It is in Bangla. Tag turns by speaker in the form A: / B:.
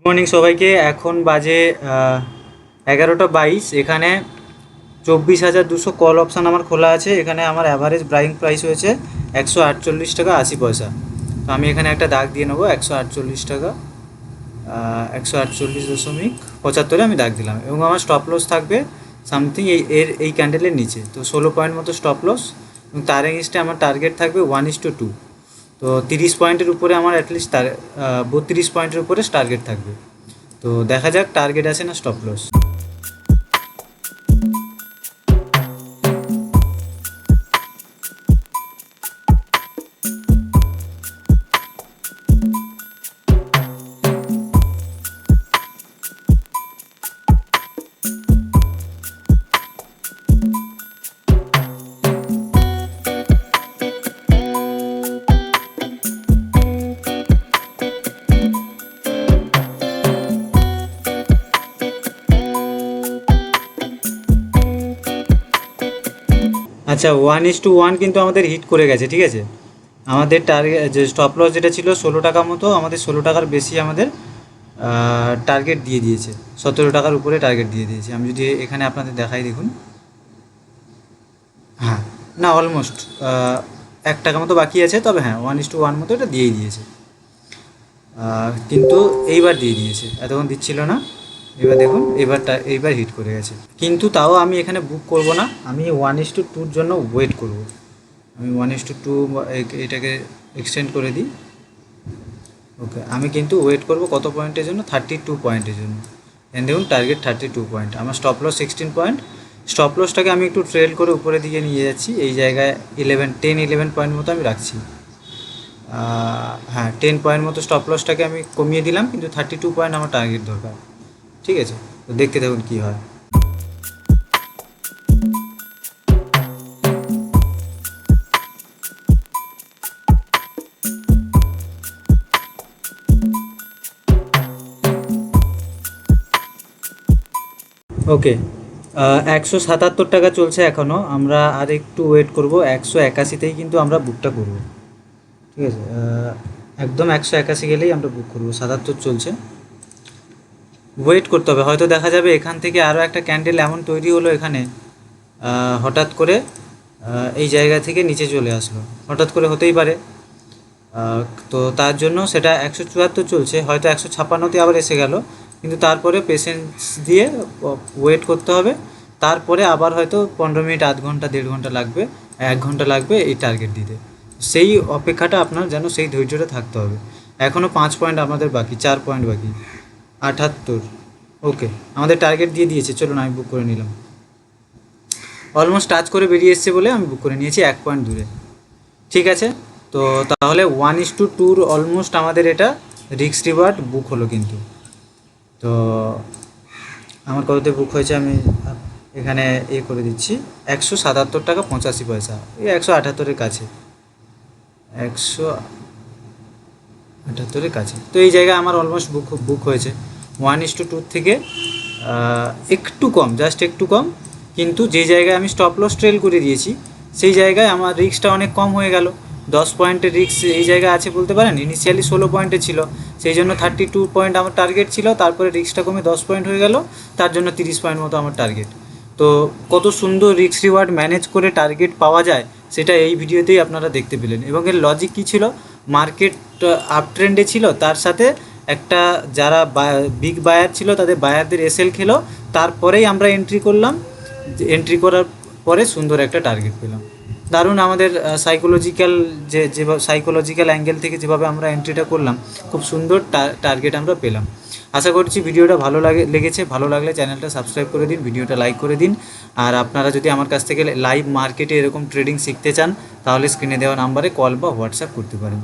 A: মর্নিং সবাইকে। এখন বাজে 11টা 22। এখানে 24,200 কল অপশান আমার খোলা আছে। এখানে আমার অ্যাভারেজ বাইং প্রাইস হয়েছে 148 টাকা 80 পয়সা। তো আমি এখানে একটা দাগ দিয়ে নেবো 148 টাকা 148.75 আমি দাগ দিলাম, এবং আমার স্টপ লস থাকবে সামথিং এই ক্যান্ডেলের নিচে। তো 16 পয়েন্ট মতো স্টপ লস, এবং তার এগেনস্টে আমার টার্গেট থাকবে 1:2। তো 30 পয়েন্টের উপরে আমার অ্যাটলিস্ট 32 পয়েন্টের উপরে টার্গেট থাকবে। তো দেখা যাক টার্গেট আছে না স্টপ লস। আচ্ছা, 1:1 কিন্তু আমাদের হিট করে গেছে, ঠিক আছে। আমাদের টার্গেট যে স্টপ লস যেটা ছিল 16 টাকা মতো, আমাদের 16 টাকার বেশি আমাদের টার্গেট দিয়ে দিয়েছে, 17 টাকার উপরে টার্গেট দিয়ে দিয়েছে। আমি যদি এখানে আপনাদের দেখাই, দেখুন, হ্যাঁ, না অলমোস্ট 1 টাকা মতো বাকি আছে, তবে হ্যাঁ 1:1 মতো এটা দিয়েই দিয়েছে। কিন্তু এইবার দিয়ে দিয়েছে, এতক্ষণ দিচ্ছিল না। এবার দেখুন, এইবার হিট করে গেছে। কিন্তু তাও আমি এখানে বুক করব না, আমি 1:2-র জন্য ওয়েট করব। আমি 1:2 এটাকে এক্সটেন্ড করে দিই। ওকে, আমি কিন্তু ওয়েট করব কত পয়েন্টের জন্য? 32 পয়েন্টের জন্য। দেখুন টার্গেট 32 পয়েন্ট, আমার স্টপ লস 16 পয়েন্ট। স্টপ লসটাকে আমি একটু ট্রেল করে উপরে দিকে নিয়ে যাচ্ছি। এই জায়গায় 11 পয়েন্ট মতো আমি রাখছি। হ্যাঁ, 10 পয়েন্ট মতো স্টপ লসটাকে আমি কমিয়ে দিলাম, কিন্তু 32 পয়েন্ট আমার টার্গেট দরকার, ঠিক আছে। তো দেখতে দেখুন কী হয়। ওকে, 177 টাকা চলছে এখনও। আমরা আর একটু ওয়েট করব, 181তেই কিন্তু আমরা বুকটা করব, ঠিক আছে। একদম 181 গেলেই আমরা বুক করব। 77 চলছে, ওয়েট করতে হবে। হয়তো দেখা যাবে এখান থেকে আরও একটা ক্যান্ডেল এমন তৈরি হলো এখানে, হঠাৎ করে এই জায়গা থেকে নিচে চলে আসলো, হঠাৎ করে হতেই পারে। তো তার জন্য সেটা 174 চলছে, হয়তো 156তে আবার এসে গেল, কিন্তু তারপরে পেশেন্স দিয়ে ওয়েট করতে হবে। তারপরে আবার হয়তো 15 মিনিট, আধ ঘন্টা, 1.5 ঘন্টা লাগবে, 1 ঘন্টা লাগবে এই টার্গেট দিতে। সেই অপেক্ষাটা আপনার যেন, সেই ধৈর্যটা থাকতে হবে। এখনও 5 পয়েন্ট আমাদের বাকি, 4 পয়েন্ট বাকি। 78। ওকে, আমাদের টার্গেট দিয়ে দিয়েছে, চলুন আমি বুক করে নিলাম। অলমোস্ট টাচ করে বেরিয়ে এসছে বলে আমি বুক করে নিয়েছি 1 পয়েন্ট দূরে, ঠিক আছে। তো তাহলে 1:2 অলমোস্ট আমাদের এটা রিস্ক রিওয়ার্ড বুক হলো কিন্তু। তো আমার কততে বুক হয়েছে আমি এখানে করে দিচ্ছি, 177 টাকা 85 পয়সা, এই 178-এর কাছে, 178-এর কাছে। তো এই জায়গায় আমার অলমোস্ট বুক হয়েছে। 1:2 থেকে একটু কম, জাস্ট একটু কম, কিন্তু যে জায়গায় আমি স্টপ লস ট্রেল করে দিয়েছি সেই জায়গায় আমার রিস্কটা অনেক কম হয়ে গেল। 10 পয়েন্টের রিস্ক এই জায়গায় আছে বলতে পারেন। ইনিশিয়ালি 16 পয়েন্টে ছিল, সেই জন্য 32 পয়েন্ট আমার টার্গেট ছিল, তারপরে রিস্কটা কমে 10 পয়েন্ট হয়ে গেল, তার জন্য 30 পয়েন্ট মতো আমার টার্গেট। তো কত সুন্দর রিস্ক রিওয়ার্ড ম্যানেজ করে টার্গেট পাওয়া যায় সেটা এই ভিডিওতেই আপনারা দেখতে পেলেন। এবং এর লজিক কী ছিল, মার্কেট আপ ট্রেন্ডে ছিল, তার সাথে একটা যারা বিগ বায়ার ছিল তাদের বায়ারদের এসএল খেলো, তারপরেই আমরা এন্ট্রি করলাম। এন্ট্রি করার পরে সুন্দর একটা টার্গেট পেলাম। দারুণ আমাদের সাইকোলজিক্যাল সাইকোলজিক্যাল অ্যাঙ্গেল থেকে যেভাবে আমরা এন্ট্রিটা করলাম, খুব সুন্দর টার্গেট আমরা পেলাম। আশা করছি ভিডিওটা লেগেছে। ভালো লাগলে চ্যানেলটা সাবস্ক্রাইব করে দিন, ভিডিওটা লাইক করে দিন। আর আপনারা যদি আমার কাছ থেকে লাইভ মার্কেটে এরকম ট্রেডিং শিখতে চান, তাহলে স্ক্রিনে দেওয়া নাম্বারে কল বা হোয়াটসঅ্যাপ করতে পারেন।